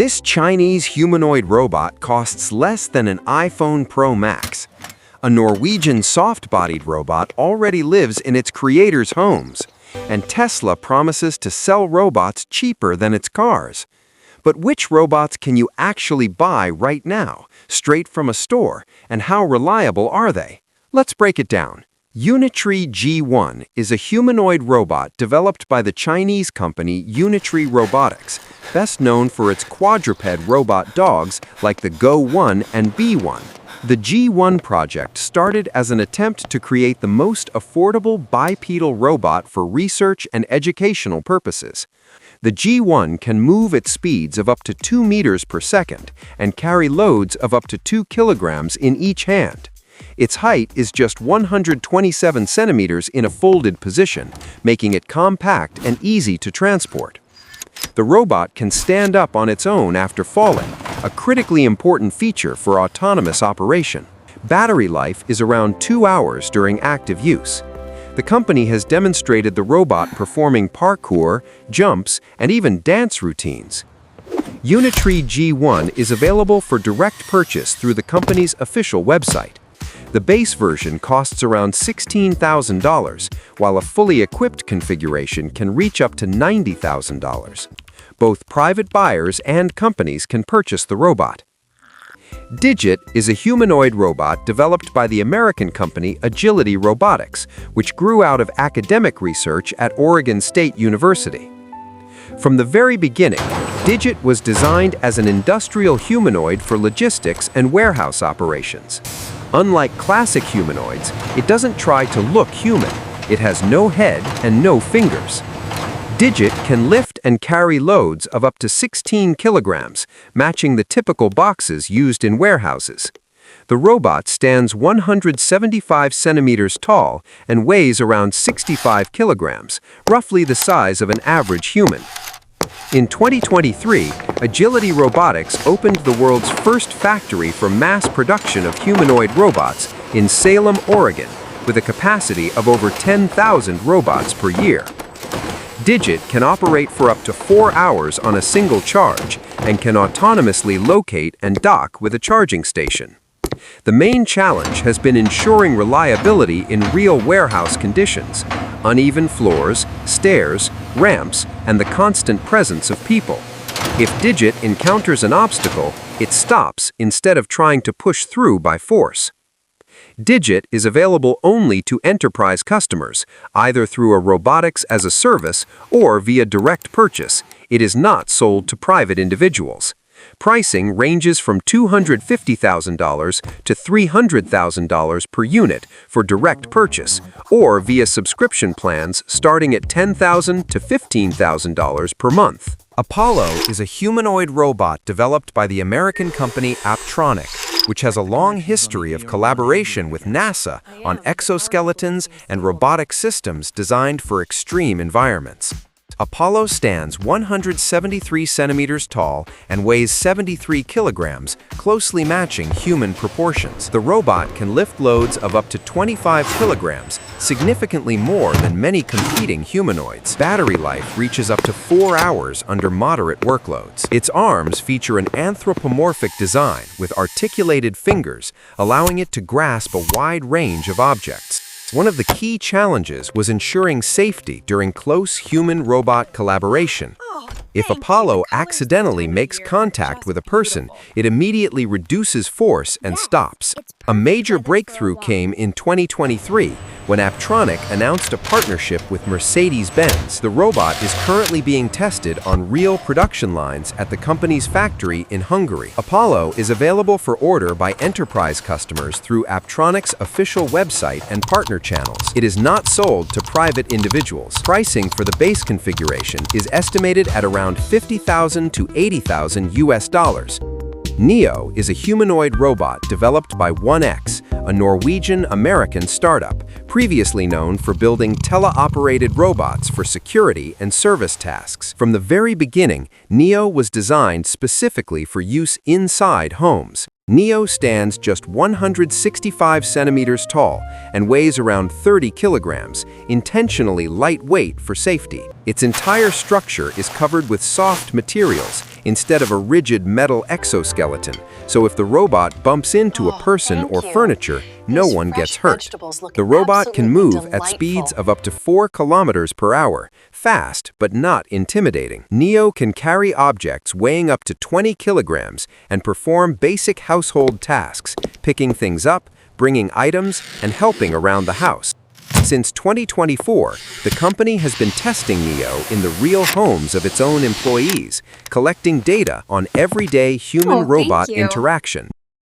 This Chinese humanoid robot costs less than an iPhone Pro Max. A Norwegian soft-bodied robot already lives in its creators' homes, and Tesla promises to sell robots cheaper than its cars. But which robots can you actually buy right now, straight from a store, and how reliable are they? Let's break it down. Unitree G1 is a humanoid robot developed by the Chinese company Unitree Robotics, best known for its quadruped robot dogs like the Go1 and B1. The G1 project started as an attempt to create the most affordable bipedal robot for research and educational purposes. The G1 can move at speeds of up to 2 meters per second and carry loads of up to 2 kilograms in each hand. Its height is just 127 centimeters in a folded position, making it compact and easy to transport. The robot can stand up on its own after falling, a critically important feature for autonomous operation. Battery life is around 2 hours during active use. The company has demonstrated the robot performing parkour, jumps, and even dance routines. Unitree G1 is available for direct purchase through the company's official website. The base version costs around $16,000, while a fully equipped configuration can reach up to $90,000. Both private buyers and companies can purchase the robot. Digit is a humanoid robot developed by the American company Agility Robotics, which grew out of academic research at Oregon State University. From the very beginning, Digit was designed as an industrial humanoid for logistics and warehouse operations. Unlike classic humanoids, it doesn't try to look human. It has no head and no fingers. Digit can lift and carry loads of up to 16 kilograms, matching the typical boxes used in warehouses. The robot stands 175 centimeters tall and weighs around 65 kilograms, roughly the size of an average human. In 2023, Agility Robotics opened the world's first factory for mass production of humanoid robots in Salem, Oregon, with a capacity of over 10,000 robots per year. Digit can operate for up to 4 hours on a single charge and can autonomously locate and dock with a charging station. The main challenge has been ensuring reliability in real warehouse conditions, uneven floors, stairs, ramps, and the constant presence of people. If Digit encounters an obstacle, it stops instead of trying to push through by force. Digit is available only to enterprise customers, either through a robotics as a service or via direct purchase. It is not sold to private individuals. Pricing ranges from $250,000 to $300,000 per unit for direct purchase, or via subscription plans starting at $10,000 to $15,000 per month. Apollo is a humanoid robot developed by the American company Apptronik, which has a long history of collaboration with NASA on exoskeletons and robotic systems designed for extreme environments. Apollo stands 173 centimeters tall and weighs 73 kilograms, closely matching human proportions. The robot can lift loads of up to 25 kilograms, significantly more than many competing humanoids. Battery life reaches up to 4 hours under moderate workloads. Its arms feature an anthropomorphic design with articulated fingers, allowing it to grasp a wide range of objects. One of the key challenges was ensuring safety during close human-robot collaboration. If Apollo accidentally makes contact with a person, it immediately reduces force and stops. A major breakthrough came in 2023 when Apptronik announced a partnership with Mercedes-Benz. The robot is currently being tested on real production lines at the company's factory in Hungary. Apollo is available for order by enterprise customers through Apptronik's official website and partner channels. It is not sold to private individuals. Pricing for the base configuration is estimated at around $50,000 to $80,000 US. Neo is a humanoid robot developed by 1X, a Norwegian-American startup, previously known for building teleoperated robots for security and service tasks. From the very beginning, Neo was designed specifically for use inside homes. Neo stands just 165 centimeters tall and weighs around 30 kilograms, intentionally lightweight for safety. Its entire structure is covered with soft materials, instead of a rigid metal exoskeleton, so if the robot bumps into a person or furniture, no one gets hurt. The robot can move at speeds of up to 4 kilometers per hour, fast but not intimidating. Neo can carry objects weighing up to 20 kilograms and perform basic household tasks, picking things up, bringing items, and helping around the house. Since 2024, the company has been testing Neo in the real homes of its own employees, collecting data on everyday human-robot interaction.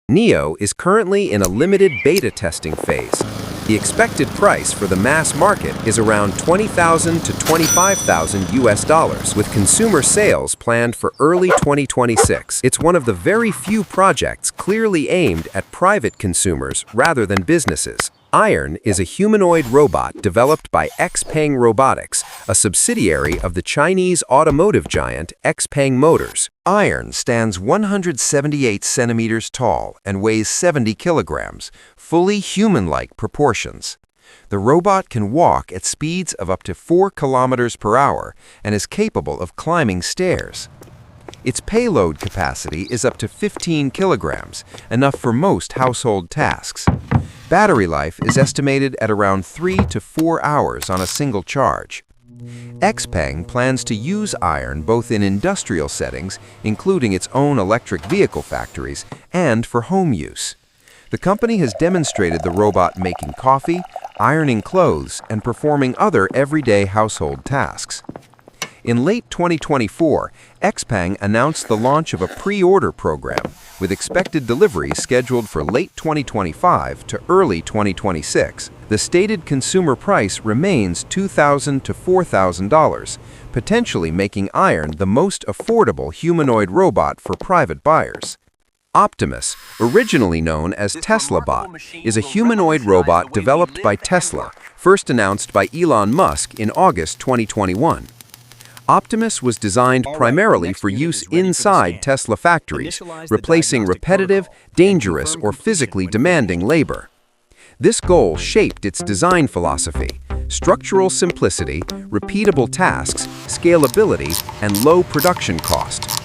Neo is currently in a limited beta testing phase. The expected price for the mass market is around $20,000 to $25,000 US, with consumer sales planned for early 2026. It's one of the very few projects clearly aimed at private consumers rather than businesses. Iron is a humanoid robot developed by XPeng Robotics, a subsidiary of the Chinese automotive giant XPeng Motors. Iron stands 178 centimeters tall and weighs 70 kilograms, fully human-like proportions. The robot can walk at speeds of up to 4 kilometers per hour and is capable of climbing stairs. Its payload capacity is up to 15 kilograms, enough for most household tasks. Battery life is estimated at around 3 to 4 hours on a single charge. XPeng plans to use Iron both in industrial settings, including its own electric vehicle factories, and for home use. The company has demonstrated the robot making coffee, ironing clothes, and performing other everyday household tasks. In late 2024, XPeng announced the launch of a pre-order program, with expected deliveries scheduled for late 2025 to early 2026. The stated consumer price remains $2,000 to $4,000, potentially making Iron the most affordable humanoid robot for private buyers. Optimus, originally known as Tesla Bot, is a humanoid robot developed by Tesla, first announced by Elon Musk in August 2021. Optimus was designed primarily for use inside Tesla factories, replacing repetitive, dangerous, or physically demanding labor. This goal shaped its design philosophy: structural simplicity, repeatable tasks, scalability, and low production cost.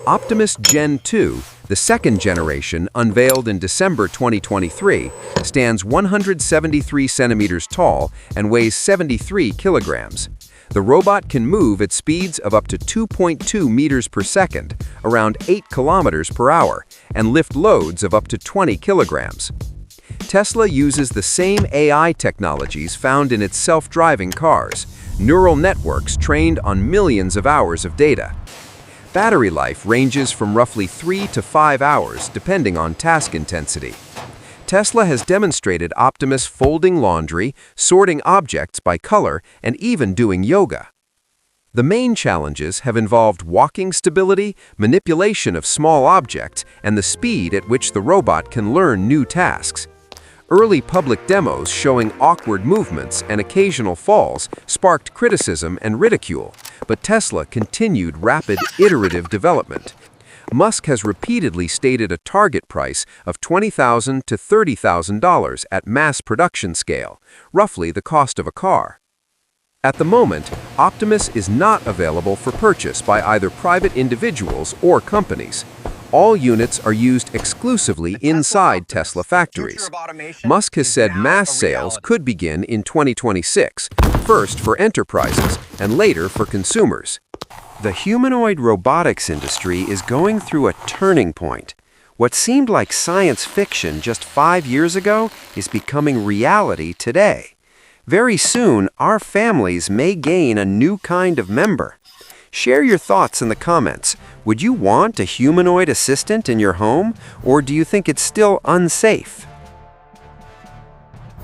Optimus Gen 2, the second generation, unveiled in December 2023, stands 173 centimeters tall and weighs 73 kilograms. The robot can move at speeds of up to 2.2 meters per second, around 8 kilometers per hour, and lift loads of up to 20 kilograms. Tesla uses the same AI technologies found in its self-driving cars, neural networks trained on millions of hours of data. Battery life ranges from roughly 3 to 5 hours, depending on task intensity. Tesla has demonstrated Optimus folding laundry, sorting objects by color, and even doing yoga. The main challenges have involved walking stability, manipulation of small objects, and the speed at which the robot can learn new tasks. Early public demos showing awkward movements and occasional falls sparked criticism and ridicule, but Tesla continued rapid, iterative development. Musk has repeatedly stated a target price of $20,000 to $30,000 at mass production scale, roughly the cost of a car. At the moment, Optimus is not available for purchase by either private individuals or companies. All units are used exclusively inside Tesla factories. Musk has said mass sales could begin in 2026, first for enterprises and later for consumers. The humanoid robotics industry is going through a turning point. What seemed like science fiction just 5 years ago is becoming reality today. Very soon, our families may gain a new kind of member. Share your thoughts in the comments. Would you want a humanoid assistant in your home, or do you think it's still unsafe?